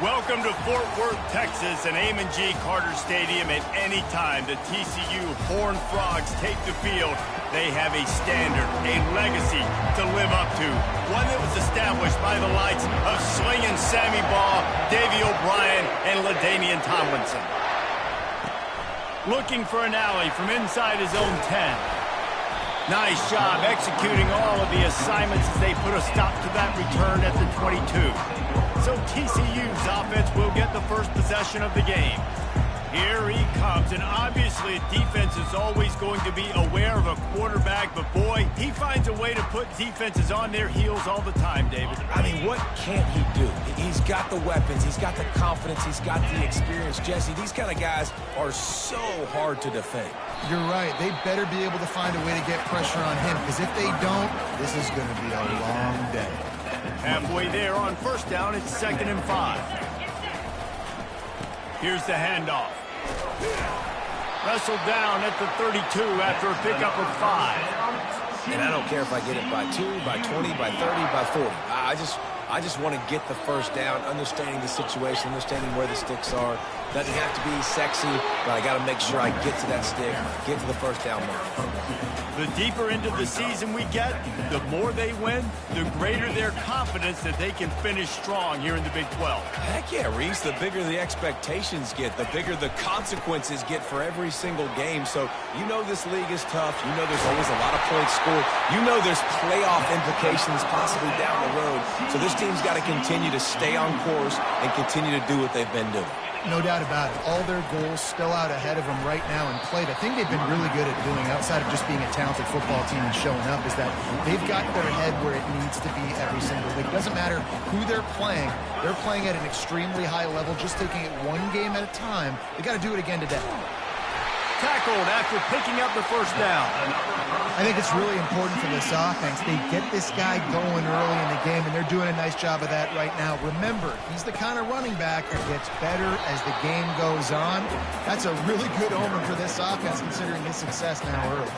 Welcome to Fort Worth, Texas, and Amon G. Carter Stadium. At any time the TCU Horned Frogs take the field, they have a standard, a legacy to live up to. One that was established by the likes of Slingin' Sammy Baugh, Davey O'Brien, and LaDainian Tomlinson. Looking for an alley from inside his own 10. Nice job executing all of the assignments as they put a stop to that return at the 22. So TCU's offense will get the first possession of the game. Here he comes, and obviously defense is always going to be aware of a quarterback, but boy, he finds a way to put defenses on their heels all the time, David. I mean, what can't he do? He's got the weapons, he's got the confidence, he's got the experience. Jesse, these kind of guys are so hard to defend. You're right. They better be able to find a way to get pressure on him, because if they don't, this is going to be a long day. Halfway there on first down, it's 2nd and 5. Here's the handoff. Wrestled down at the 32 after a pickup of 5. And I don't care if I get it by 2, by 20, by 30, by 40. I just want to get the first down, understanding the situation, understanding where the sticks are. Doesn't have to be sexy, but I got to make sure I get to that stick, get to the first down mark. The deeper into the season we get, the more they win, the greater their confidence that they can finish strong here in the Big 12. Heck yeah, Reese. The bigger the expectations get, the bigger the consequences get for every single game. So you know this league is tough. You know there's always a lot of points scored. You know there's playoff implications possibly down the road. So this team's got to continue to stay on course and continue to do what they've been doing. No doubt about it. All their goals still out ahead of them right now in play. The thing they've been really good at doing, outside of just being a talented football team and showing up, is that they've got their head where it needs to be every single week. Doesn't matter who they're playing at an extremely high level, just taking it one game at a time. They got to do it again today. Tackled after picking up the first down. I think it's really important for this offense. They get this guy going early in the game, and they're doing a nice job of that right now. Remember, he's the kind of running back that gets better as the game goes on. That's a really good omen for this offense, considering his success now early.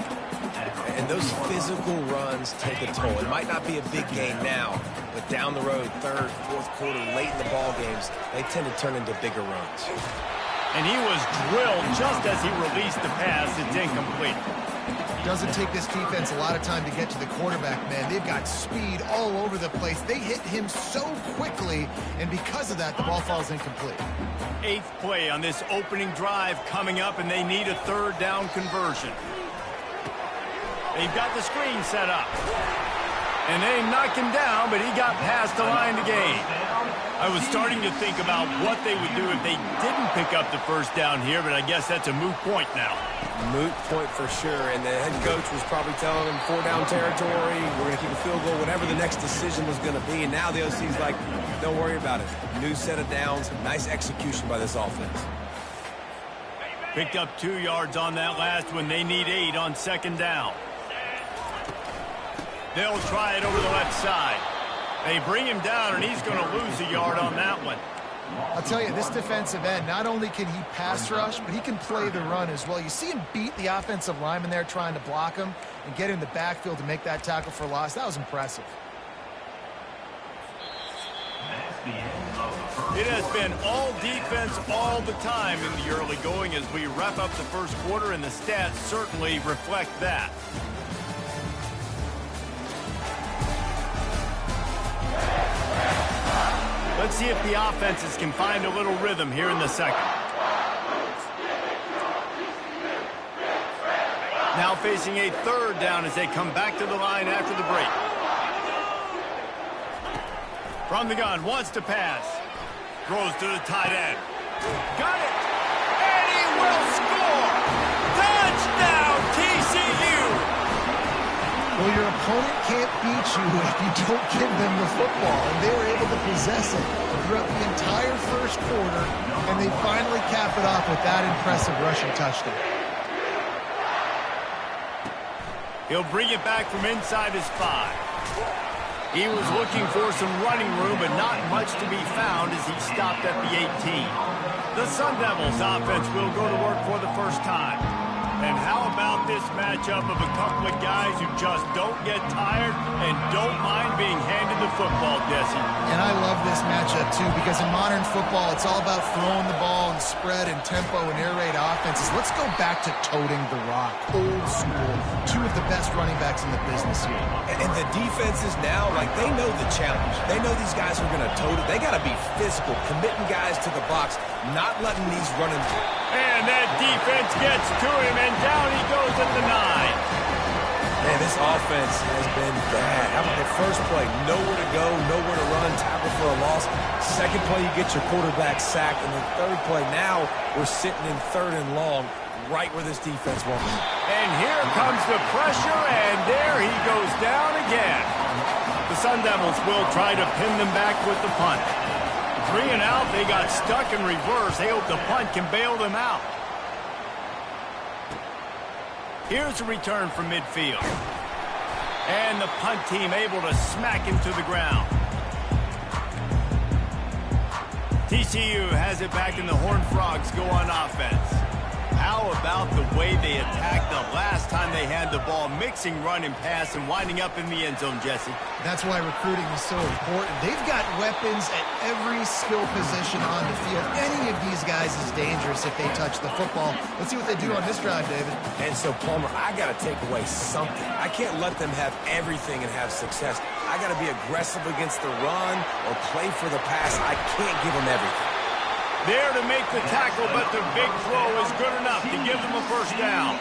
And those physical runs take a toll. It might not be a big game now, but down the road, third, fourth quarter, late in the ball games, they tend to turn into bigger runs. And he was drilled just as he released the pass. It's incomplete. Doesn't take this defense a lot of time to get to the quarterback, man. They've got speed all over the place. They hit him so quickly, and because of that, the ball falls incomplete. 8th play on this opening drive coming up, and they need a third down conversion. They've got the screen set up. And they knocked him down, but he got past the line to gain. I was starting to think about what they would do if they didn't pick up the first down here, but I guess that's a moot point now. Moot point for sure, and the head coach was probably telling them 4-down territory, we're going to keep a field goal, whatever the next decision was going to be, and now the OC's like, don't worry about it. New set of downs, nice execution by this offense. Picked up 2 yards on that last one. They need 8 on 2nd down. They'll try it over the left side. They bring him down, and he's going to lose a yard on that one. I'll tell you, this defensive end, not only can he pass rush, but he can play the run as well. You see him beat the offensive lineman there trying to block him and get in the backfield to make that tackle for loss. That was impressive. It has been all defense all the time in the early going as we wrap up the first quarter, and the stats certainly reflect that. Let's see if the offenses can find a little rhythm here in the second. Now facing a third down as they come back to the line after the break. From the gun, wants to pass. Throws to the tight end. Got it! And he will score! Touchdown, TCU! Well, your opponent can't beat you if you don't give them the football, and they were able to possess it throughout the entire first quarter, and they finally cap it off with that impressive rushing touchdown. He'll bring it back from inside his 5. He was looking for some running room, but not much to be found as he stopped at the 18. The Sun Devils offense will go to work for the first time. And how about this matchup of a couple of guys who just don't get tired and don't mind being handed the football, Jesse? And I love this matchup, too, because in modern football, it's all about throwing the ball and spread and tempo and air raid offenses. Let's go back to toting the rock. Old school. Two of the best running backs in the business here. And the defenses now, like, they know the challenge. They know these guys are going to tote it. They got to be physical, committing guys to the box, not letting these running. And that defense gets to him, and down he goes at the 9. Man, this offense has been bad. How about the first play? Nowhere to go, nowhere to run, tackle for a loss. Second play, you get your quarterback sacked. And the third play, now we're sitting in 3rd and long, right where this defense wants it. And here comes the pressure, and there he goes down again. The Sun Devils will try to pin them back with the punt. 3 and out, they got stuck in reverse. They hope the punt can bail them out. Here's a return from midfield. And the punt team able to smack him to the ground. TCU has it back, and the Horned Frogs go on offense. How about the way they attacked the last time they had the ball, mixing run and pass and winding up in the end zone, Jesse? That's why recruiting is so important. They've got weapons at every skill position on the field. Any of these guys is dangerous if they touch the football. Let's see what they do on this drive, David. And so, Palmer, I got to take away something. I can't let them have everything and have success. I got to be aggressive against the run or play for the pass. I can't give them everything. There to make the tackle, but the big throw is good enough to give them a first down.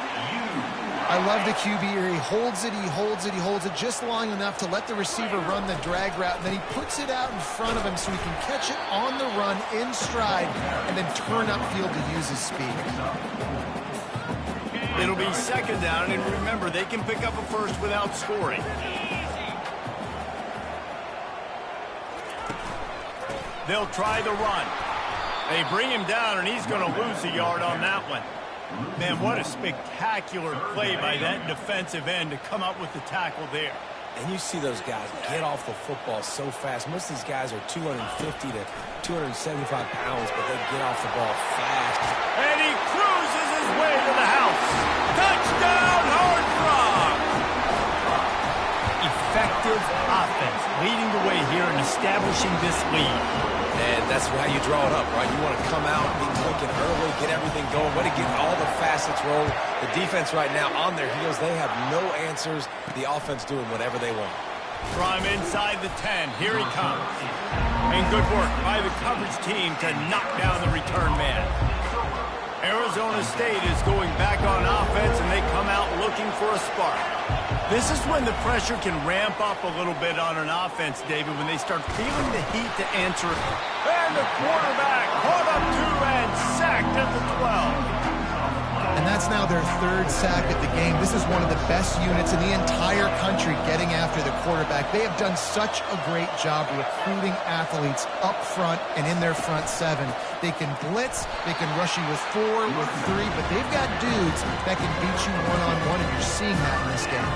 I love the QB here. He holds it, he holds it, he holds it just long enough to let the receiver run the drag route, and then he puts it out in front of him so he can catch it on the run in stride and then turn upfield to use his speed. It'll be 2nd down, and remember, they can pick up a first without scoring. They'll try the run. They bring him down, and he's going to lose a yard on that one. Man, what a spectacular play by that defensive end to come up with the tackle there. And you see those guys get off the football so fast. Most of these guys are 250 to 275 pounds, but they get off the ball fast. And he cruises his way to the house. Touchdown, Horned Frogs! Effective offense leading the way here and establishing this lead. And that's how you draw it up, right? You want to come out, be clicking early, get everything going, way to get all the facets rolling. The defense right now on their heels, they have no answers. The offense doing whatever they want. From inside the 10, here he comes. And good work by the coverage team to knock down the return man. Arizona State is going back on offense, and they come out looking for a spark. This is when the pressure can ramp up a little bit on an offense, David, when they start feeling the heat to answer it. And the quarterback caught up to and sacked at the 12. And that's now their 3rd sack of the game. This is one of the best units in the entire country getting after the quarterback. They have done such a great job recruiting athletes up front and in their front 7. They can blitz, they can rush you with 4, with 3, but they've got dudes that can beat you one-on-one, and you're seeing that in this game.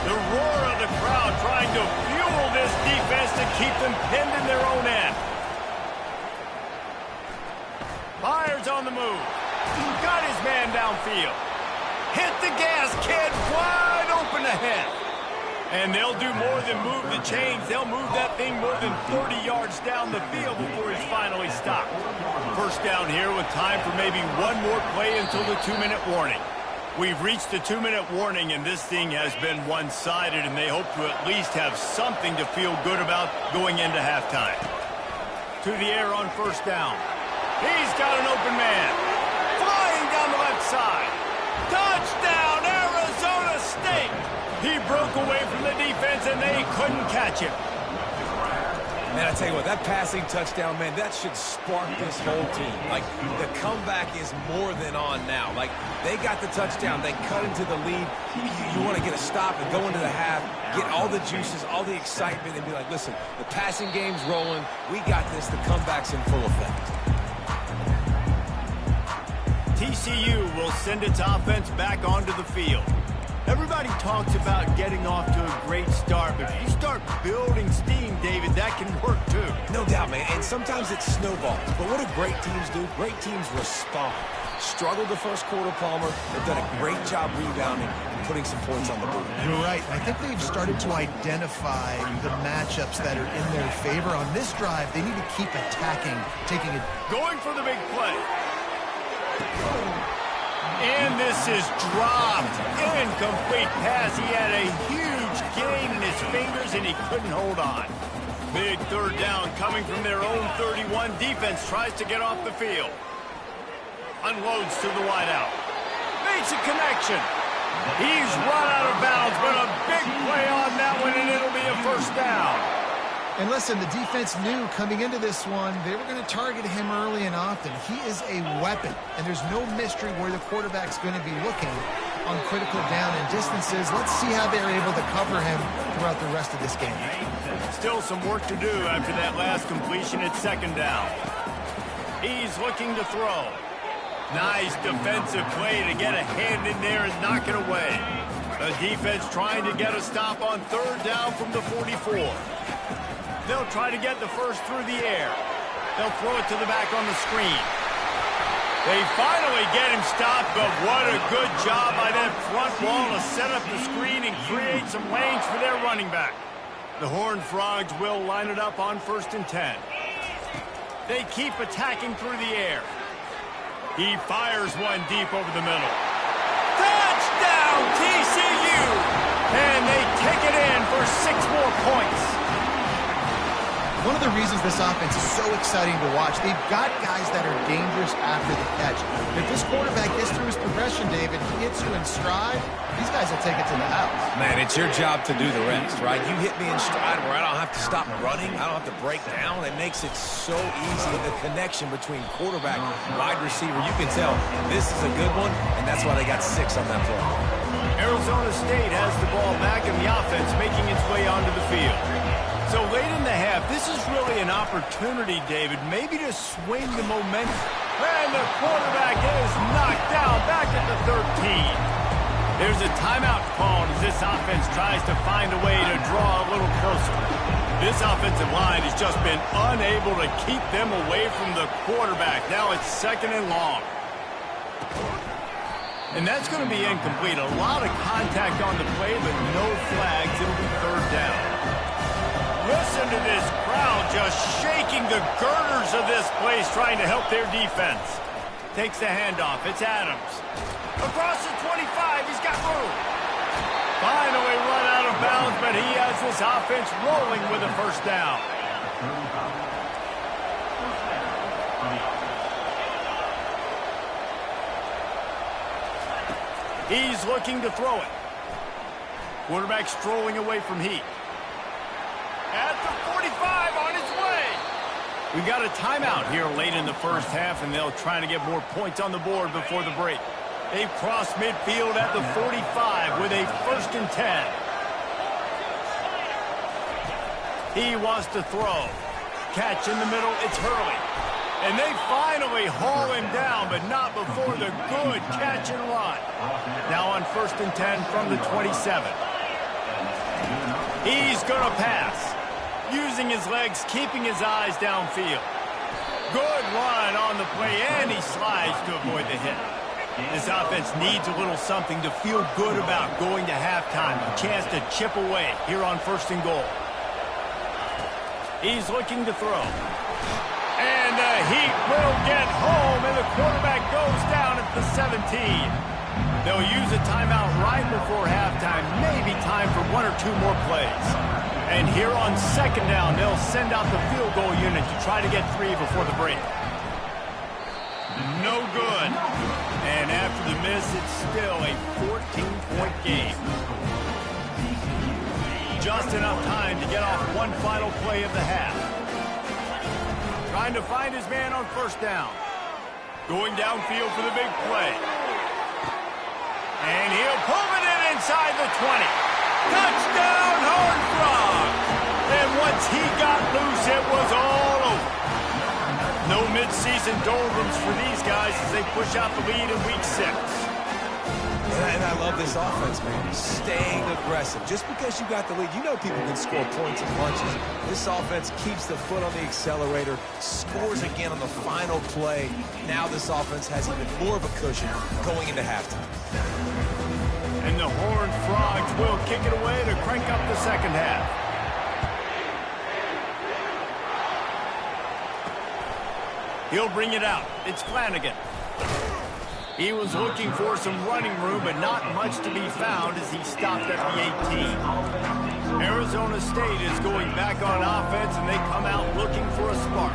The roar of the crowd trying to fuel this defense to keep them pinned in their own end. Byers on the move. Got his man downfield. Hit the gas, kid. Wide open ahead. And they'll do more than move the chains. They'll move that thing more than 30 yards down the field before he's finally stopped. First down here with time for maybe one more play until the 2-minute warning. We've reached the 2-minute warning, and this thing has been one-sided, and they hope to at least have something to feel good about going into halftime. To the air on first down. He's got an open man. Flying down the left side. Touchdown, Arizona State! He broke away from the defense, and they couldn't catch him. Man, I tell you what, that passing touchdown, man, that should spark this whole team. Like, the comeback is more than on now. Like, they got the touchdown. They cut into the lead. You want to get a stop and go into the half, get all the juices, all the excitement, and be like, listen, the passing game's rolling. We got this. The comeback's in full effect. TCU will send its offense back onto the field. Everybody talks about getting off to a great start, but if you start building steam, David, that can work too. No doubt, man, and sometimes it snowballs. But what do great teams do? Great teams respond. Struggled the first quarter, Palmer. They've done a great job rebounding and putting some points on the board. You're right. I think they've started to identify the matchups that are in their favor. On this drive, they need to keep attacking, taking it. Going for the big play. And this is dropped. Incomplete pass. He had a huge gain in his fingers, and he couldn't hold on. Big third down coming from their own 31. Defense tries to get off the field. Unloads to the wideout. Makes a connection. He's run out of bounds, but a big play on that one, and it'll be a first down. And listen, the defense knew coming into this one, they were going to target him early and often. He is a weapon, and there's no mystery where the quarterback's going to be looking on critical down and distances. Let's see how they're able to cover him throughout the rest of this game. Still some work to do after that last completion at second down. He's looking to throw. Nice defensive play to get a hand in there and knock it away. The defense trying to get a stop on third down from the 44. They'll try to get the first through the air. They'll throw it to the back on the screen. They finally get him stopped, but what a good job by that front wall to set up the screen and create some lanes for their running back. The Horned Frogs will line it up on 1st and 10. They keep attacking through the air. He fires one deep over the middle. Touchdown, TCU! And they kick it in for 6 more points. One of the reasons this offense is so exciting to watch, they've got guys that are dangerous after the catch. If this quarterback gets through his progression, David, he hits you in stride, these guys will take it to the house. Man, it's your job to do the rest, right? You hit me in stride where I don't have to stop running. I don't have to break down. It makes it so easy. The connection between quarterback and wide receiver, you can tell this is a good one, and that's why they got 6 on that play. Arizona State has the ball back in the offense, making its way onto the field. So late in the half, this is really an opportunity, David, maybe to swing the momentum. And the quarterback is knocked down back at the 13. There's a timeout called as this offense tries to find a way to draw a little closer. This offensive line has just been unable to keep them away from the quarterback. Now it's 2nd and long. And that's going to be incomplete. A lot of contact on the play, but no flags. It'll be 3rd down. Listen to this crowd just shaking the girders of this place, trying to help their defense. Takes the handoff. It's Adams. Across the 25, he's got room. Finally run out of bounds, but he has this offense rolling with a first down. He's looking to throw it. Quarterback strolling away from Heat. At the 45, on his way. We've got a timeout here late in the first half, and they'll try to get more points on the board before the break. They've crossed midfield at the 45 with a 1st and 10. He wants to throw. Catch in the middle, it's Hurley. And they finally haul him down, but not before the good catch and run. Now on 1st and 10 from the 27. He's going to pass. Using his legs, keeping his eyes downfield. Good run on the play, and he slides to avoid the hit. This offense needs a little something to feel good about going to halftime. A chance to chip away here on 1st and goal. He's looking to throw. And the Heat will get home, and the quarterback goes down at the 17. They'll use a timeout right before halftime. Maybe time for 1 or 2 more plays. And here on 2nd down, they'll send out the field goal unit to try to get 3 before the break. No good. And after the miss, it's still a 14-point game. Just enough time to get off one final play of the half. Trying to find his man on 1st down. Going downfield for the big play. And he'll pull it in inside the 20. Touchdown, Horned Frogs! And once he got loose, it was all over. No mid-season doldrums for these guys as they push out the lead in Week 6. And I love this offense, man. Staying aggressive. Just because you got the lead, you know people can score points in bunches. This offense keeps the foot on the accelerator, scores again on the final play. Now this offense has even more of a cushion going into halftime. And the Horned Frogs will kick it away to crank up the second half. He'll bring it out. It's Flanagan. He was looking for some running room, but not much to be found as he stopped at the 18. Arizona State is going back on offense, and they come out looking for a spark.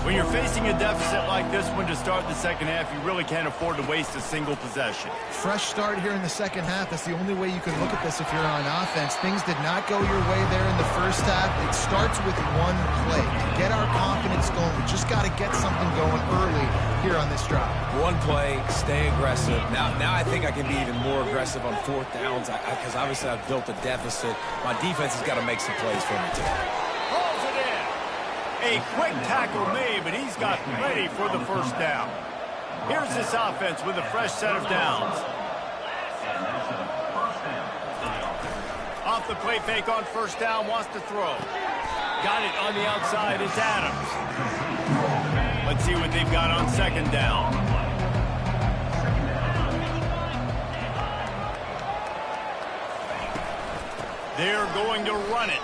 When you're facing a deficit like this one to start the second half, you really can't afford to waste a single possession. Fresh start here in the second half. That's the only way you can look at this if you're on offense. Things did not go your way there in the first half. It starts with one play. To get our confidence going, we just got to get something going early here on this drive. One play, stay aggressive. Now I think I can be even more aggressive on fourth downs because obviously I've built a deficit. My defense has got to make some plays for me today. Pulls it in. A quick tackle made, but he's got ready for the first down. Here's this offense with a fresh set of downs. Off the play fake on first down, wants to throw. Got it on the outside, it's Adams. Let's see what they've got on second down. They're going to run it.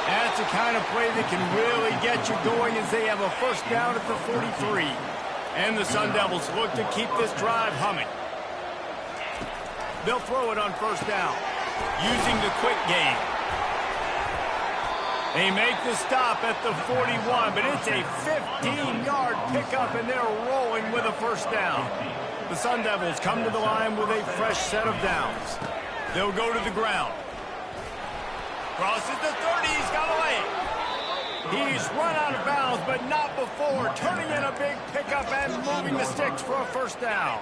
That's the kind of play that can really get you going as they have a first down at the 43. And the Sun Devils look to keep this drive humming. They'll throw it on first down, using the quick game. They make the stop at the 41, but it's a 15-yard pickup, and they're rolling with a first down. The Sun Devils come to the line with a fresh set of downs. They'll go to the ground. Crosses the 30, he's got away. He's run out of bounds, but not before turning in a big pickup and moving the sticks for a first down.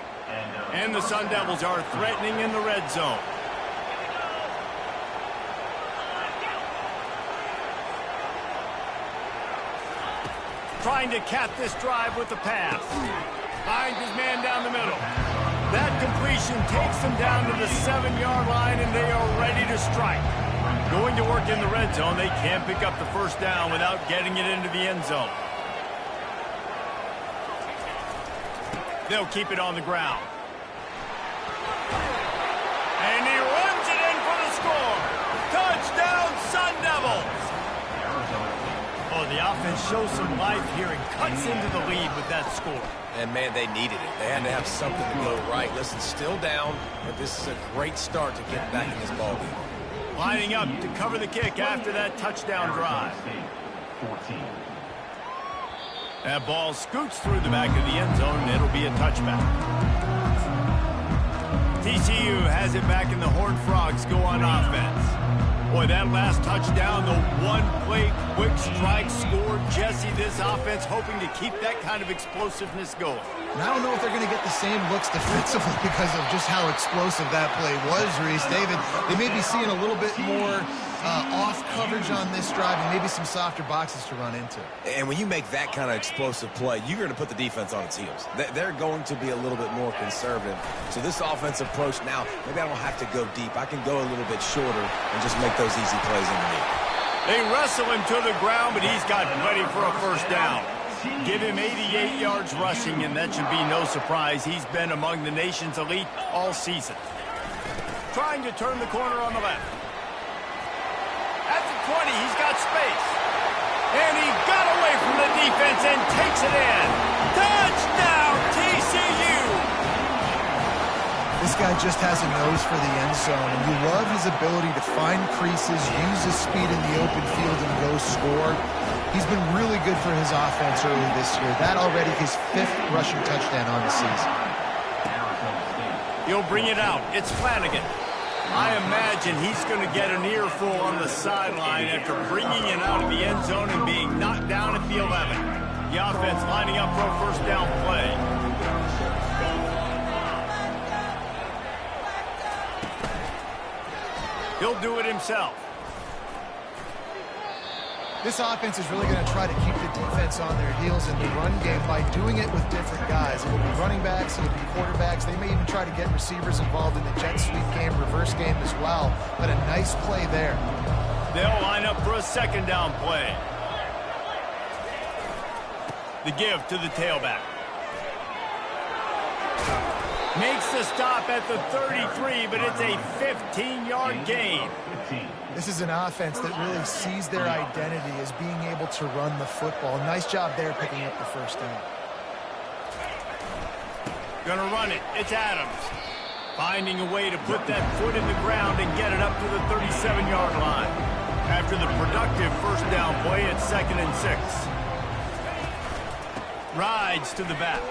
And the Sun Devils are threatening in the red zone. Trying to cap this drive with the pass. Finds his man down the middle. That completion takes them down to the 7-yard line, and they are ready to strike. Going to work in the red zone, they can't pick up the first down without getting it into the end zone. They'll keep it on the ground. And he runs it in for the score. Touchdown, Sun Devils! Oh, the offense shows some life here and cuts into the lead with that score. And, man, they needed it. They had to have something to go right. Listen, still down, but this is a great start to get back in this ballgame. Lining up to cover the kick after that touchdown drive. That ball scoots through the back of the end zone, and it'll be a touchback. TCU has it back, and the Horned Frogs go on offense. Boy, that last touchdown, the one-play quick strike score. Jesse, this offense hoping to keep that kind of explosiveness going. And I don't know if they're going to get the same looks defensively because of just how explosive that play was, Reese. David, they may be seeing a little bit more off coverage on this drive and maybe some softer boxes to run into. And when you make that kind of explosive play, you're going to put the defense on its heels. They're going to be a little bit more conservative. So this offensive approach now, maybe I don't have to go deep. I can go a little bit shorter and just make those easy plays underneath. They wrestle him to the ground, but he's got ready for a first down. Give him 88 yards rushing, and that should be no surprise. He's been among the nation's elite all season. Trying to turn the corner on the left. At the 20, he's got space. And he got away from the defense and takes it in. Touchdown, TCU! This guy just has a nose for the end zone, and you love his ability to find creases, use his speed in the open field, and go score. He's been really good for his offense early this year. That already his 5th rushing touchdown on the season. He'll bring it out. It's Flanagan. I imagine he's going to get an earful on the sideline after bringing it out of the end zone and being knocked down at the 11. The offense lining up for a first down play. He'll do it himself. This offense is really going to try to keep the defense on their heels in the run game by doing it with different guys. It'll be running backs, it'll be quarterbacks. They may even try to get receivers involved in the jet sweep game, reverse game as well. But a nice play there. They'll line up for a second down play. The give to the tailback. Makes the stop at the 33, but it's a 15-yard gain. This is an offense that really sees their identity as being able to run the football. Nice job there picking up the first down. Gonna run it. It's Adams. Finding a way to put that foot in the ground and get it up to the 37-yard line. After the productive first down play, it's 2nd and 6. Rides to the back.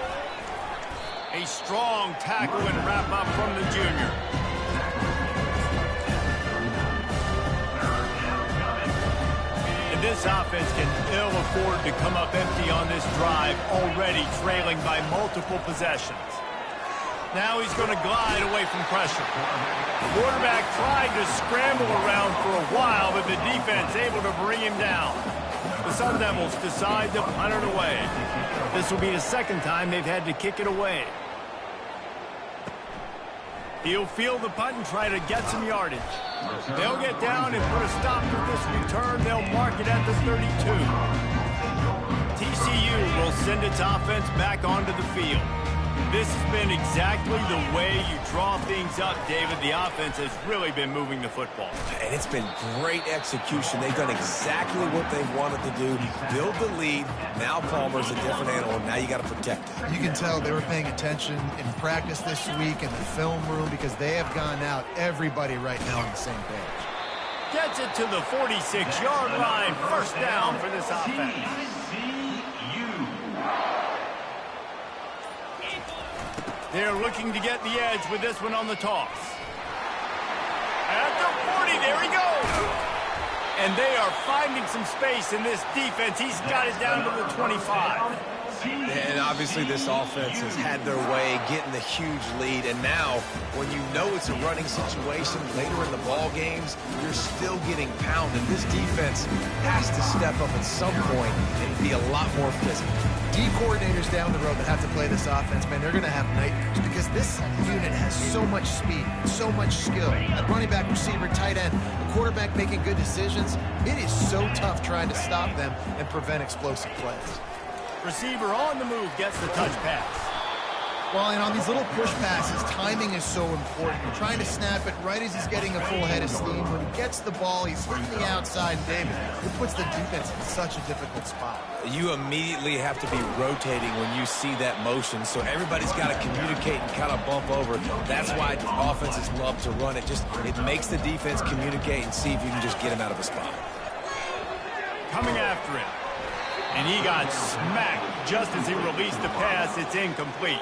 A strong tackle and wrap up from the junior. And this offense can ill afford to come up empty on this drive, already trailing by multiple possessions. Now he's going to glide away from pressure. The quarterback tried to scramble around for a while, but the defense able to bring him down. The Sun Devils decide to punt it away. This will be the second time they've had to kick it away. He'll field the punt and try to get some yardage. They'll get down and put a stop to this return. They'll mark it at the 32. TCU will send its offense back onto the field. This has been exactly the way you draw things up, David. The offense has really been moving the football. And it's been great execution. They've done exactly what they wanted to do. Build the lead. Now Palmer's a different animal. Now you got to protect it. You can tell they were paying attention in practice this week in the film room because they have gone out, everybody right now on the same page. Gets it to the 46-yard line. First down for this offense. They're looking to get the edge with this one on the toss. At the 40, there he goes. And they are finding some space in this defense. He's got it down to the 25. And obviously this offense has had their way getting the huge lead. And now, when you know it's a running situation later in the ball games, you're still getting pounded. This defense has to step up at some point and be a lot more physical. D coordinators down the road that have to play this offense, man, they're going to have nightmares because this unit has so much speed, so much skill. At running back, receiver, tight end, the quarterback making good decisions. It is so tough trying to stop them and prevent explosive plays. Receiver on the move gets the touch pass. Well, and on these little push passes, timing is so important. You're trying to snap it right as he's getting a full head of steam. When he gets the ball, he's hitting the outside, David. It puts the defense in such a difficult spot. You immediately have to be rotating when you see that motion, so everybody's got to communicate and kind of bump over. That's why offenses love to run it. It makes the defense communicate and see if you can just get him out of a spot. Coming after him. And he got smacked just as he released the pass. It's incomplete.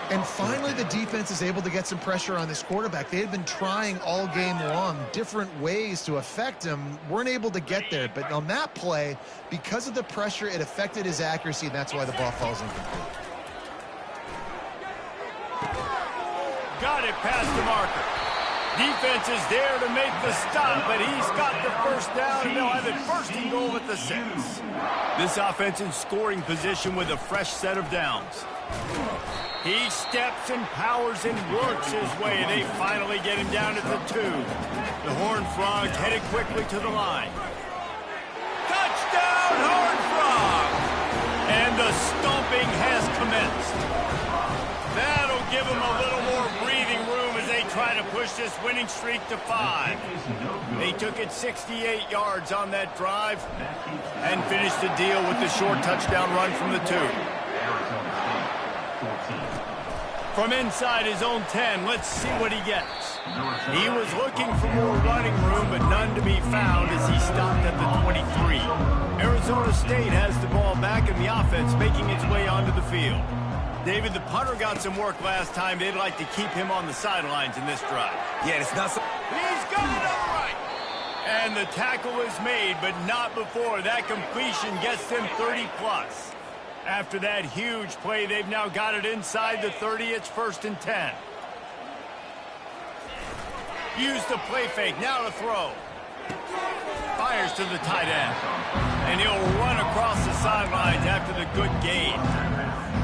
And finally, the defense is able to get some pressure on this quarterback. They had been trying all game long different ways to affect him. Weren't able to get there. But on that play, because of the pressure, it affected his accuracy, and that's why the ball falls incomplete. Got it past the marker. Defense is there to make the stop, but he's got the first down, and they'll have it first and goal at the 6. This offense in scoring position with a fresh set of downs. He steps and powers and works his way. They finally get him down at the 2. The Horned Frogs headed quickly to the line. Touchdown, Horned Frogs! And the stomping has commenced. That'll give him a little more breathing room as they try to push this winning streak to 5. They took it 68 yards on that drive and finished the deal with the short touchdown run from the 2. From inside his own 10, let's see what he gets. He was looking for more running room, but none to be found as he stopped at the 23. Arizona State has the ball back and the offense making its way onto the field. David, the punter got some work last time. They'd like to keep him on the sidelines in this drive. Yeah, it's not so... He's got it all right. And the tackle is made, but not before. That completion gets them 30-plus. After that huge play, they've now got it inside the 30. It's 1st and 10. Use the play fake. Now to throw. Fires to the tight end. And he'll run across the sidelines after the good gain.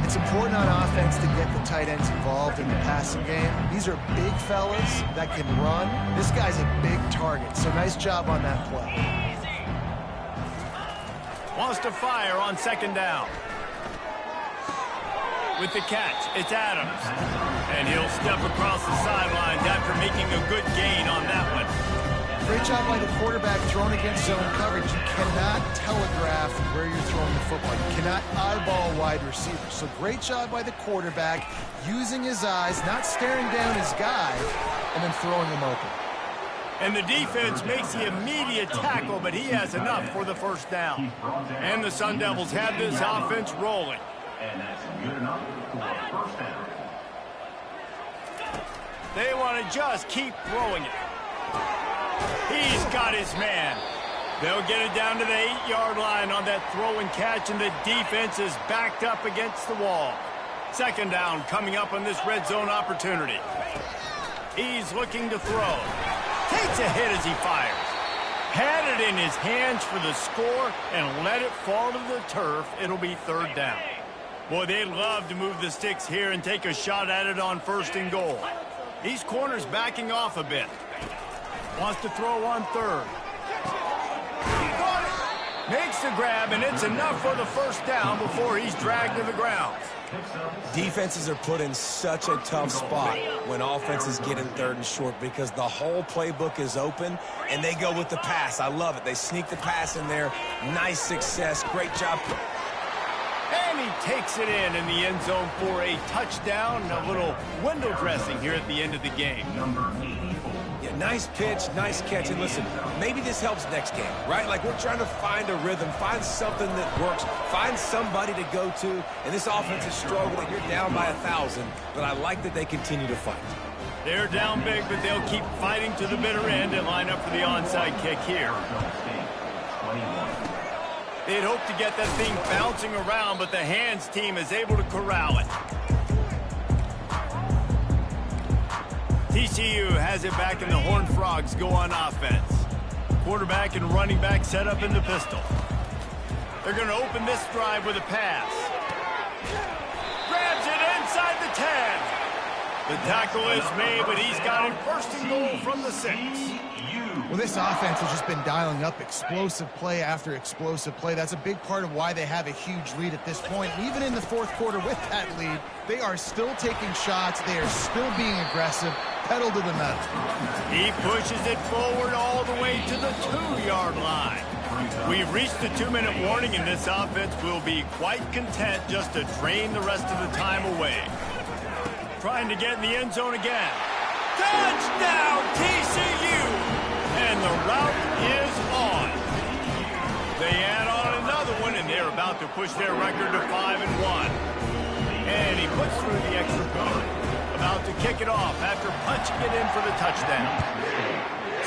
It's important on offense to get the tight ends involved in the passing game. These are big fellas that can run. This guy's a big target, so nice job on that play. Wants to fire on second down. With the catch, it's Adams. And he'll step across the sidelines after making a good gain on that one. Great job by the quarterback thrown against zone coverage. You cannot telegraph where you're throwing the football. You cannot eyeball wide receivers. So great job by the quarterback using his eyes, not staring down his guy, and then throwing him open. And the defense makes the immediate tackle, but he has enough for the first down. And the Sun Devils have this offense rolling. And that's good enough for a first down. They want to just keep throwing it. He's got his man. They'll get it down to the 8-yard line on that throw and catch, and the defense is backed up against the wall. Second down coming up on this red zone opportunity. He's looking to throw. Takes a hit as he fires. Had it in his hands for the score and let it fall to the turf. It'll be third down. Boy, they'd love to move the sticks here and take a shot at it on first and goal. These corners backing off a bit. Wants to throw on third. Makes the grab, and it's enough for the first down before he's dragged to the ground. Defenses are put in such a tough spot when offenses get in third and short because the whole playbook is open, and they go with the pass. I love it. They sneak the pass in there. Nice success. Great job. And he takes it in the end zone for a touchdown. A little window dressing here at the end of the game. Yeah, nice pitch, nice catch. And listen, maybe this helps next game, right? Like we're trying to find a rhythm, find something that works, find somebody to go to. And this offense is struggling. You're down by 1,000, but I like that they continue to fight. They're down big, but they'll keep fighting to the bitter end and line up for the onside kick here. They'd hope to get that thing bouncing around, but the hands team is able to corral it. TCU has it back, and the Horned Frogs go on offense. Quarterback and running back set up in the pistol. They're going to open this drive with a pass. Grabs it inside the 10. The tackle is made, but he's got it first and goal from the 6. Well, this offense has just been dialing up explosive play after explosive play. That's a big part of why they have a huge lead at this point. Even in the fourth quarter with that lead, they are still taking shots. They are still being aggressive, pedal to the metal. He pushes it forward all the way to the 2-yard line. We've reached the 2-minute warning, and this offense will be quite content just to drain the rest of the time away. Trying to get in the end zone again. Touchdown, TCU! And the route is on. They add on another one, and they're about to push their record to 5-1. And he puts through the extra point. About to kick it off after punching it in for the touchdown.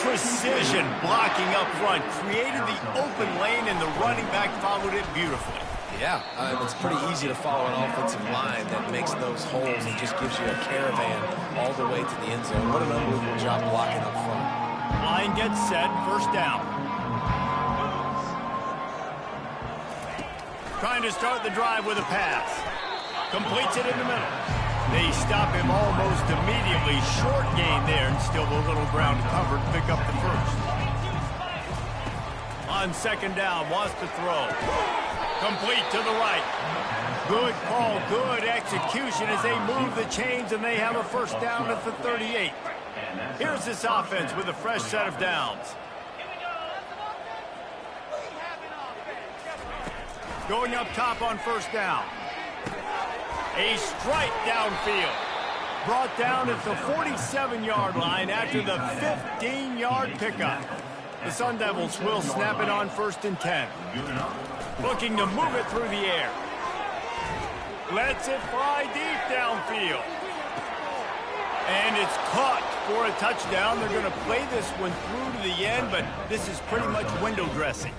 Precision blocking up front created the open lane, and the running back followed it beautifully. Yeah, it's pretty easy to follow an offensive line that makes those holes and just gives you a caravan all the way to the end zone. What an unbelievable job blocking up front. Line gets set, first down. Trying to start the drive with a pass. Completes it in the middle. They stop him almost immediately. Short gain there, and still a little ground covered. Pick up the first. On second down, wants to throw. Complete to the right. Good call, good execution as they move the chains, and they have a first down at the 38. Here's this offense with a fresh set of downs. Going up top on first down. A strike downfield. Brought down at the 47-yard line after the 15-yard pickup. The Sun Devils will snap it on first and 10. Looking to move it through the air. Lets it fly deep downfield. And it's caught for a touchdown. They're going to play this one through to the end, but this is pretty much window dressing.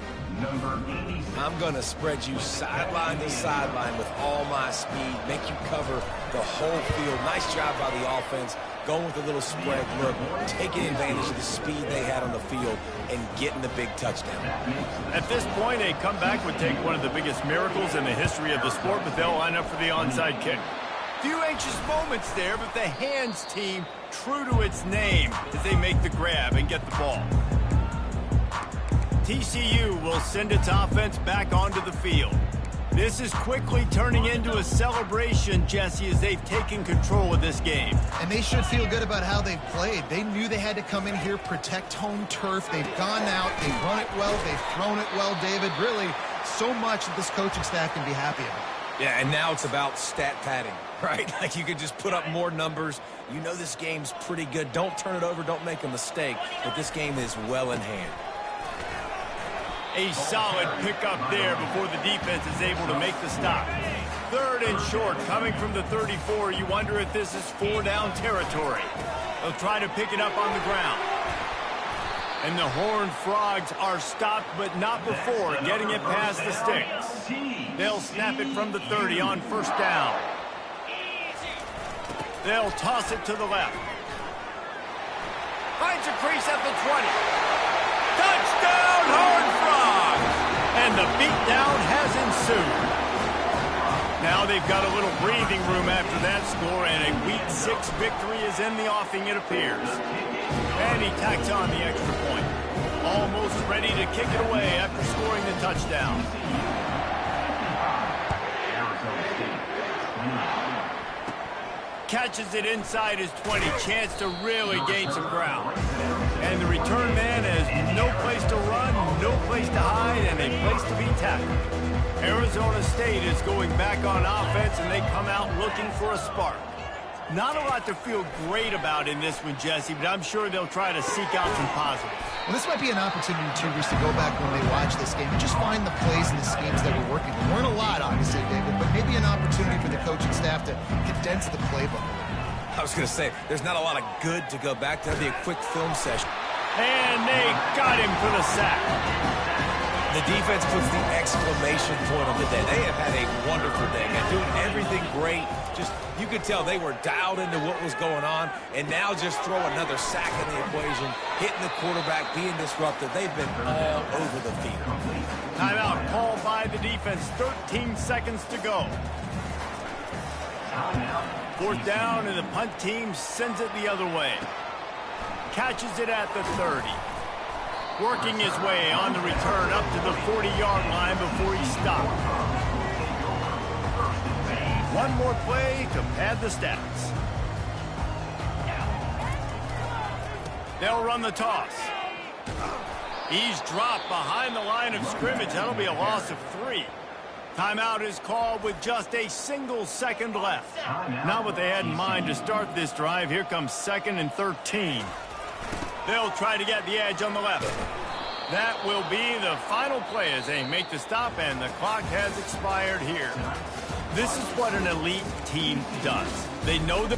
I'm going to spread you sideline to sideline with all my speed, make you cover the whole field. Nice job by the offense going with a little spread look, taking advantage of the speed they had on the field, and getting the big touchdown. At this point, a comeback would take one of the biggest miracles in the history of the sport, but they'll line up for the onside kick. Few anxious moments there, but the hands team true to its name as they make the grab and get the ball. TCU will send its offense back onto the field. This is quickly turning into a celebration, Jesse, as they've taken control of this game. And they should feel good about how they've played. They knew they had to come in here, protect home turf. They've gone out, they've run it well, they've thrown it well, David. Really, so much that this coaching staff can be happy about. Yeah, and now it's about stat padding, right? Like you could just put up more numbers. You know this game's pretty good. Don't turn it over, don't make a mistake. But this game is well in hand. A solid pickup there before the defense is able to make the stop. 3rd and short coming from the 34. You wonder if this is 4-down territory. They'll try to pick it up on the ground. And the Horned Frogs are stopped, but not before getting it past the sticks. They'll snap it from the 30 on 1st down. They'll toss it to the left. Finds a crease at the 20. Touchdown, Horned Frogs! And the beatdown has ensued. Now they've got a little breathing room after that score, and a Week 6 victory is in the offing, it appears. And he tacks on the extra point. Almost ready to kick it away after scoring the touchdown. Catches it inside his 20. Chance to really gain some ground. And the return man has no place to run, no place to hide, and a place to be tackled. Arizona State is going back on offense, and they come out looking for a spark. Not a lot to feel great about in this one, Jesse, but I'm sure they'll try to seek out some positives. Well, this might be an opportunity, too, Reese, to go back when they watch this game and just find the plays and the schemes that were working. There weren't a lot, obviously, David, but maybe an opportunity for the coaching staff to condense the playbook. I was going to say, there's not a lot of good to go back to. That'd be a quick film session. And they got him for the sack. The defense puts the exclamation point on the day. They have had a wonderful day, man, doing everything great. Just, you could tell they were dialed into what was going on, and now just throw another sack in the equation, hitting the quarterback, being disruptive. They've been all over the field. Timeout called by the defense. 13 seconds to go. 4th down, and the punt team sends it the other way. Catches it at the 30. Working his way on the return up to the 40-yard line before he stopped. One more play to pad the stats. They'll run the toss. He's dropped behind the line of scrimmage. That'll be a loss of 3. Timeout is called with just a single second left. Not what they had in mind to start this drive. Here comes 2nd and 13. They'll try to get the edge on the left. That will be the final play as they make the stop, and the clock has expired here. This is what an elite team does. They know the